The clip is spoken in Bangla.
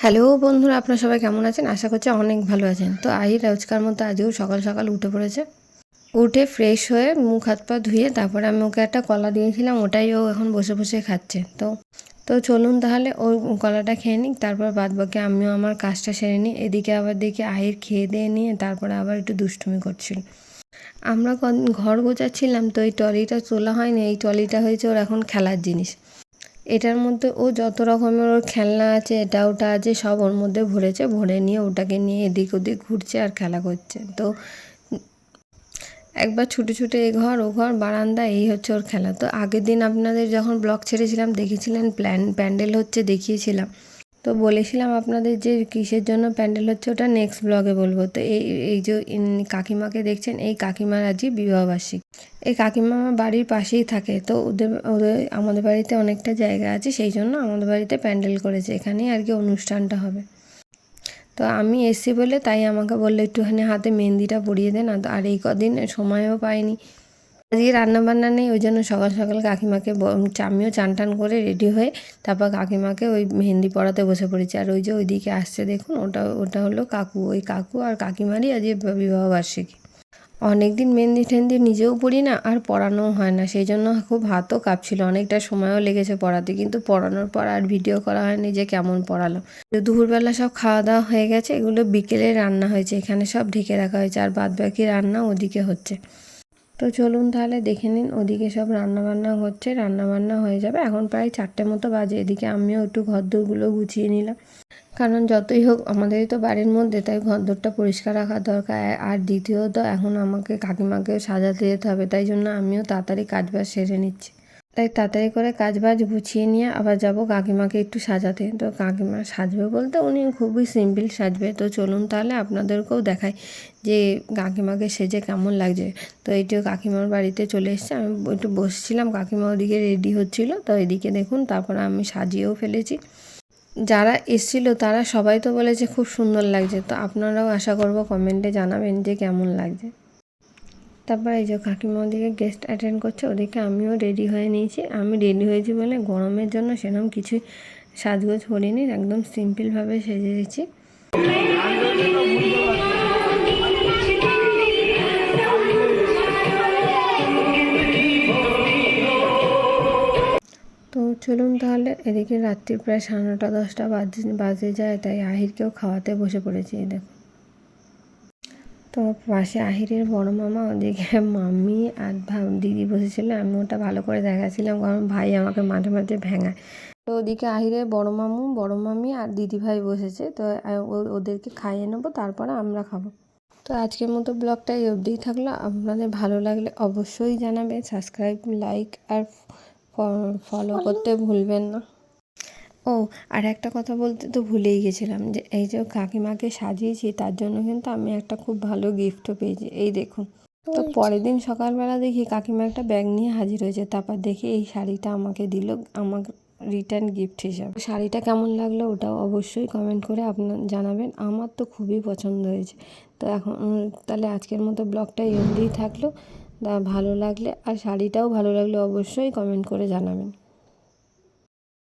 হ্যালো বন্ধুরা, আপনারা সবাই কেমন আছেন? আশা করছি অনেক ভালো আছেন। তো রোজকার মতো আজও সকাল সকাল উঠে পড়েছে। উঠে ফ্রেশ হয়ে মুখ হাত পা ধুয়ে তারপরে আমি ওকে একটা কলা দিয়েছিলাম, ওটাই ও এখন বসে বসে খাচ্ছে। তো তো চলুন তাহলে ও কলাটা খেয়ে নিক, তারপর বাদবাকি আমিও আমার কাজটা সেরে নিই। এদিকে আবার দেখি খেয়ে দিয়ে নিয়ে তারপরে আবার একটু দুষ্টুমি করছিল। আমরা ঘর গোছাচ্ছিলাম, তো এই ট্রলিটা তোলা হয়নি। এই ট্রলিটা হয়েছে ওর এখন খেলার জিনিস। এটার মধ্যে ও যত রকমের ওর খেলনা আছে, এটা ওটা আছে, সব ওর মধ্যে ভরেছে। ভরে নিয়ে ওটাকে নিয়ে এদিক ওদিক ঘুরছে আর খেলা করছে। তো একবার ছুটে ছুটে এ ঘর ও ঘর বারান্দা, এই হচ্ছে ওর খেলা। তো আগের দিন আপনাদের যখন ব্লগ ছেড়েছিলাম দেখেছিলেন, প্যান্ডেল হচ্ছে দেখিয়েছিলাম। তো বলেছিলাম আপনাদের যে কিসের জন্য প্যান্ডেল হচ্ছে ওটা নেক্সট ব্লগে বলবো। তো এই যে কাকিমাকে দেখছেন, এই কাকিমার আজই বিবাহবার্ষিকী। এই কাকিমা আমার বাড়ির পাশেই থাকে। তো ওদের আমাদের বাড়িতে অনেকটা জায়গা আছে, সেই জন্য আমাদের বাড়িতে প্যান্ডেল করেছে, এখানেই আর কি অনুষ্ঠানটা হবে। তো আমি এসছি বলে তাই আমাকে বললো একটুখানি হাতে মেহেন্দিটা পরিয়ে দেন। আর এই কদিন সময়ও পাইনি, আজকে রান্নাবান্না নেই, ওই জন্য সকাল সকাল কাকিমাকে আমিও চান টান করে রেডি হয়ে তারপর কাকিমাকে ওই মেহেন্দি পরাতে বসে পড়েছি। আর ওই যে ওইদিকে আসছে দেখুন, ওটা হলো কাকু। ওই কাকু আর কাকিমারই আজকে বিবাহবার্ষিকী। অনেক দিন মেহেন্দি টেহেন্দি নিজেও পড়ি না, আর পড়ানোও হয় না, সেই জন্য খুব হাতও কাঁপছিল, অনেকটা সময়ও লেগেছে পড়াতে। কিন্তু পড়ানোর পর আর ভিডিও করা হয়নি যে কেমন পড়ালো। দুপুরবেলা সব খাওয়া দাওয়া হয়ে গেছে, এগুলো বিকেলে রান্না হয়েছে, এখানে সব ঢেকে রাখা হয়েছে, আর বাদবাকি রান্না ওদিকে হচ্ছে। তো চলুন তাহলে দেখে নিন, ওদিকে সব রান্নাবান্না হচ্ছে, রান্নাবান্না হয়ে যাবে। এখন প্রায় 4টে মতো বাজে। এদিকে আমিও একটু ঘরদোরগুলো গুছিয়ে নিলাম, কারণ যতই হোক আমাদেরই তো বাড়ির মধ্যে, তাই ঘরদোরটা পরিষ্কার রাখা দরকার। আর দ্বিতীয়ত এখন আমাকে কাকিমাকেও সাজাতে যেতে হবে, তাই জন্য আমিও তাড়াতাড়ি কাজবাজ সেরে নিচ্ছি। তাই তাড়াতাড়ি করে কাজবাজ গুছিয়ে নিয়ে আবার যাব কাকিমাকে একটু সাজাতে। তো কাকিমা সাজবে বলতে উনি খুবই সিম্পল সাজবে। তো চলুন তাহলে আপনাদেরকেও দেখাই যে কাকিমাকে সেজে কেমন লাগছে। তো এইটিও কাকিমার বাড়িতে চলে এসেছে, আমি একটু বসছিলাম, কাকিমা ওদিকে রেডি হচ্ছিলো। তো এদিকে দেখুন, তারপরে আমি সাজিয়েও ফেলেছি। যারা এসেছিলো তারা সবাই তো বলেছে খুব সুন্দর লাগছে। তো আপনারাও আশা করব কমেন্টে জানাবেন যে কেমন লাগছে। তারপর এই যে কাকিমা ওদিকে গেস্ট অ্যাটেন্ড করছে, ওদিকে আমিও রেডি হয়ে নিয়েছি। আমি রেডি হয়েছি বলে গরমের জন্য সেরকম কিছুই সাজগোজ করিনি, একদম সিম্পলভাবে সেজে দিচ্ছি। তো চলুন তাহলে, এদিকে রাত্রি প্রায় 9:30-10টা বাজে যায়, তাই আহিরকেও খাওয়াতে বসে পড়েছি। দেখুন, তো পাশে আহিরের বড় মামা, ওদিকে মাম্মি আর দিদি বসেছিল। আমি ওটা ভালো করে দেখাচ্ছিলাম, কারণ ভাই আমাকে মাঝে মাঝে ভেঙায়। তো ওদিকে আহিরের বড় মামু, বড় মামি আর দিদি ভাই বসেছে। তো ওদেরকে খাইয়ে নেবো, তারপরে আমরা খাবো। তো আজকের মতো ব্লগটা এই অবধিই থাকলো। আপনাদের ভালো লাগলে অবশ্যই জানাবে, সাবস্ক্রাইব, লাইক আর ফলো করতে ভুলবেন না। ও, আর একটা কথা বলতে তো ভুলেই গেছিলাম, যে এই যে কাকিমাকে সাজিয়েছি তার জন্য কিন্তু আমি একটা খুব ভালো গিফটও পেয়েছি। এই দেখুন। তো পরের দিন সকালবেলা দেখি কাকিমা একটা ব্যাগ নিয়ে হাজির হয়েছে, তারপর দেখি এই শাড়িটা আমাকে দিল, আমার রিটার্ন গিফট হিসাবে। শাড়িটা কেমন লাগলো ওটাও অবশ্যই কমেন্ট করে আপনার জানাবেন। আমার তো খুবই পছন্দ হয়েছে। তো এখন তাহলে আজকের মতো ব্লগটা এই অবধিই থাকলো। ভালো লাগলে আর শাড়িটাও ভালো লাগলে অবশ্যই কমেন্ট করে জানাবেন।